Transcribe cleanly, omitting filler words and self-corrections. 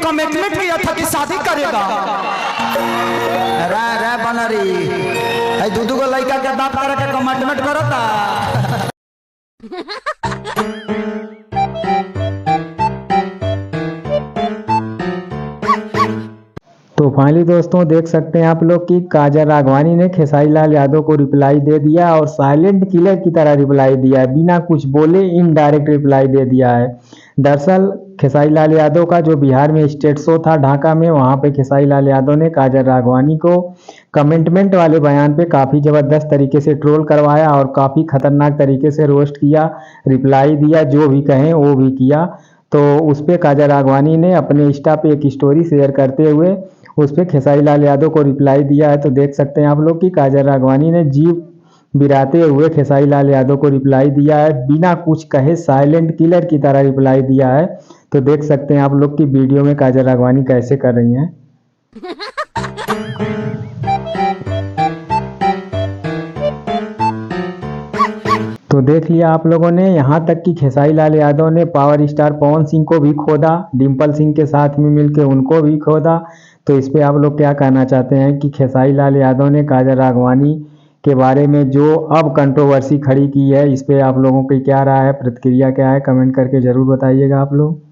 Commitment किया था कि शादी करेगा। रे रे बनरी है दू को लड़का के बाप करे के कमिटमेंट करता। तो फाइनली दोस्तों देख सकते हैं आप लोग कि काजल राघवानी ने खेसारी लाल यादव को रिप्लाई दे दिया और साइलेंट किलर की तरह रिप्लाई दिया है, बिना कुछ बोले इनडायरेक्ट रिप्लाई दे दिया है। दरअसल खेसारी लाल यादव का जो बिहार में स्टेट शो था ढाका में, वहां पे खेसारी लाल यादव ने काजल राघवानी को कमिटमेंट वाले बयान पे काफ़ी ज़बरदस्त तरीके से ट्रोल करवाया और काफ़ी खतरनाक तरीके से रोस्ट किया, रिप्लाई दिया, जो भी कहें वो भी किया। तो उस पर काजल राघवानी ने अपने इंस्टा पे एक स्टोरी शेयर करते हुए उस पर खेसारी लाल यादव को रिप्लाई दिया है। तो देख सकते हैं आप लोग कि काजल राघवानी ने जीव बिराते हुए खेसारी लाल यादव को रिप्लाई दिया है, बिना कुछ कहे साइलेंट किलर की तरह रिप्लाई दिया है। तो देख सकते हैं आप लोग कि वीडियो में काजल राघवानी कैसे कर रही हैं। तो देख लिया आप लोगों ने, यहाँ तक कि खेसारी लाल यादव ने पावर स्टार पवन सिंह को भी खोदा, डिम्पल सिंह के साथ में मिलकर उनको भी खोदा। तो इस पे आप लोग क्या कहना चाहते हैं कि खेसारी लाल यादव ने काजल राघवानी के बारे में जो अब कंट्रोवर्सी खड़ी की है, इस पे आप लोगों की क्या राय है, प्रतिक्रिया क्या है, कमेंट करके ज़रूर बताइएगा आप लोग।